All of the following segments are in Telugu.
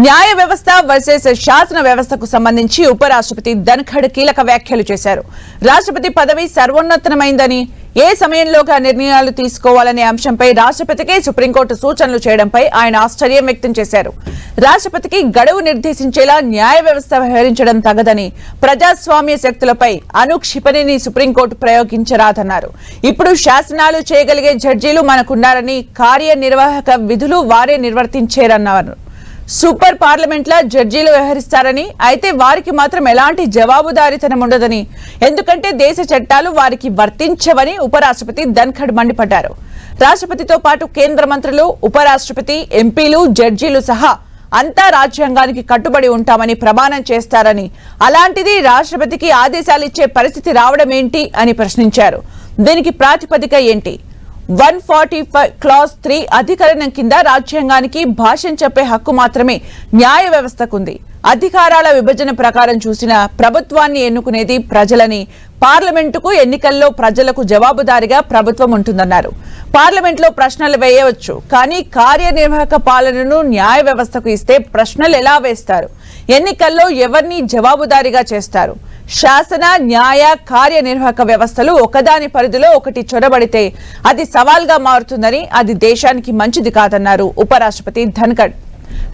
న్యాయ వ్యవస్థ వర్సెస్ శాసన వ్యవస్థకు సంబంధించి ఉపరాష్ట్రపతి ధన్ఖడ్ కీలక వ్యాఖ్యలు చేశారు. రాష్ట్రపతి పదవి సర్వోన్నతమైందని, ఏ సమయంలోగా నిర్ణయాలు తీసుకోవాలనే అంశంపై రాష్ట్రపతికి సుప్రీంకోర్టు సూచనలు చేయడంపై ఆయన ఆశ్చర్యం వ్యక్తం చేశారు. రాష్ట్రపతికి గడువు నిర్దేశించేలా న్యాయ వ్యవస్థ వ్యవహరించడం తగదని, ప్రజాస్వామ్య శక్తులపై అనుక్షిపణిని సుప్రీంకోర్టు ప్రయోగించరాదన్నారు. ఇప్పుడు శాసనాలు చేయగలిగే జడ్జీలు మనకున్నారని, కార్యనిర్వాహక విధులు వారే నిర్వర్తించారన్నారు. సూపర్ పార్లమెంట్ లా జడ్జీలు వ్యవహరిస్తారని, అయితే వారికి మాత్రం ఎలాంటి జవాబుదారీతనం ఉండదని, ఎందుకంటే దేశ చట్టాలు వారికి వర్తించవని ఉపరాష్ట్రపతి ధన్ఖడ్ మండిపడ్డారు. రాష్ట్రపతితో పాటు కేంద్ర మంత్రులు, ఉపరాష్ట్రపతి, ఎంపీలు, జడ్జీలు సహా అంతా రాజ్యాంగానికి కట్టుబడి ఉంటామని ప్రమాణం చేస్తారని, అలాంటిది రాష్ట్రపతికి ఆదేశాలిచ్చే పరిస్థితి రావడం ఏంటి అని ప్రశ్నించారు. దీనికి ప్రాతిపదిక ఏంటి? 145 క్లాజ్ 3 అధికరణం కింద రాజ్యాంగానికి భాష్యం చెప్పే హక్కు మాత్రమే న్యాయ వ్యవస్థకుంది. అధికారాల విభజన ప్రకారం చూసిన ప్రభుత్వాన్ని ఎన్నుకునేది ప్రజలని, పార్లమెంటుకు ఎన్నికల్లో ప్రజలకు జవాబుదారీగా ప్రభుత్వం ఉంటుందన్నారు. పార్లమెంట్లో ప్రశ్నలు వేయవచ్చు, కానీ కార్యనిర్వాహక పాలనను న్యాయ వ్యవస్థకు ఇస్తే ప్రశ్నలు ఎలా వేస్తారు? ఎన్నికల్లో ఎవరిని జవాబుదారీగా చేస్తారు? శాసన, న్యాయ, కార్యనిర్వాహక వ్యవస్థలు ఒకదాని పరిధిలో ఒకటి చొరబడితే అది సవాల్గా మారుతుందని, అది దేశానికి మంచిది కాదన్నారు ఉపరాష్ట్రపతి ధన్ఖడ్.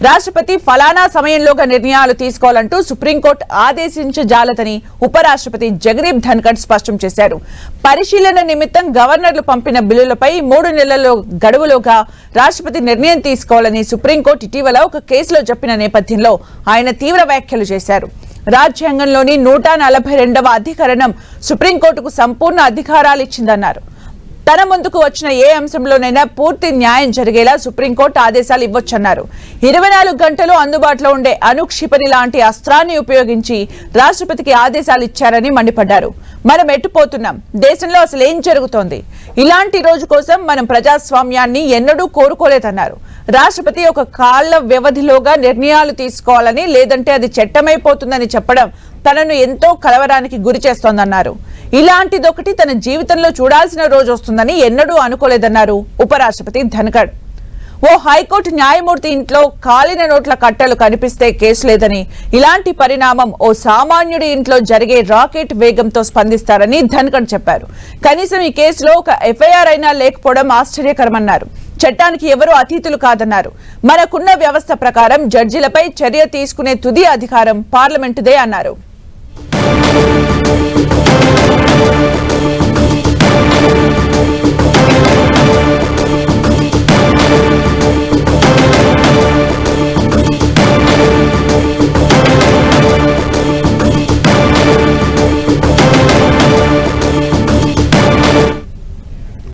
రాష్ట్రపతి ఫలానా సమయంలోగా నిర్ణయాలు తీసుకోవాలంటూ సుప్రీంకోర్టు ఆదేశించజాలదని ఉపరాష్ట్రపతి జగదీప్ ధన్ఖడ్ స్పష్టం చేశారు. పరిశీలన నిమిత్తం గవర్నర్లు పంపిన బిల్లులపై 3 నెలల గడువులోగా రాష్ట్రపతి నిర్ణయం తీసుకోవాలని సుప్రీంకోర్టు ఇటీవల ఒక కేసులో చెప్పిన నేపథ్యంలో ఆయన తీవ్ర వ్యాఖ్యలు చేశారు. రాజ్యాంగంలోని 142వ అధికరణం సుప్రీంకోర్టుకు సంపూర్ణ అధికారాలు ఇచ్చిందన్నారు. తన ముందుకు వచ్చిన ఏ అంశంలోనైనా పూర్తి న్యాయం జరిగేలా సుప్రీంకోర్టు ఆదేశాలు ఇవ్వొచ్చన్నారు. 24 గంటలు అందుబాటులో ఉండే అనుక్షిపణి లాంటి అస్త్రాన్ని ఉపయోగించి రాష్ట్రపతికి ఆదేశాలు ఇచ్చారని మండిపడ్డారు. మనం ఎట్టుపోతున్నాం? దేశంలో అసలు ఏం జరుగుతోంది? ఇలాంటి రోజు కోసం మనం ప్రజాస్వామ్యాన్ని ఎన్నడూ కోరుకోలేదన్నారు. రాష్ట్రపతి ఒక కాళ్ల వ్యవధిలోగా నిర్ణయాలు తీసుకోవాలని, లేదంటే అది చట్టమైపోతుందని చెప్పడం తనను ఎంతో కలవరానికి గురి చేస్తోందన్నారు. ఇలాంటిదొకటి తన జీవితంలో చూడాల్సిన రోజు వస్తుందని ఎన్నడూ అనుకోలేదన్నారు ఉపరాష్ట్రపతి ధన్ఖడ్. ఓ హైకోర్టు న్యాయమూర్తి ఇంట్లో కాలిన నోట్ల కట్టలు కనిపిస్తే కేసు లేదని, ఇలాంటి పరిణామం ఓ సామాన్యుడి ఇంట్లో జరిగే రాకెట్ వేగంతో స్పందిస్తారని ధన్ఖడ్ చెప్పారు. కనీసం ఈ కేసులో ఒక ఎఫ్ఐఆర్ అయినా లేకపోవడం ఆశ్చర్యకరమన్నారు. చట్టానికి ఎవరూ అతీతులు కాదన్నారు. మనకున్న వ్యవస్థ ప్రకారం జడ్జీలపై చర్య తీసుకునే తుది అధికారం పార్లమెంటుదే అన్నారు.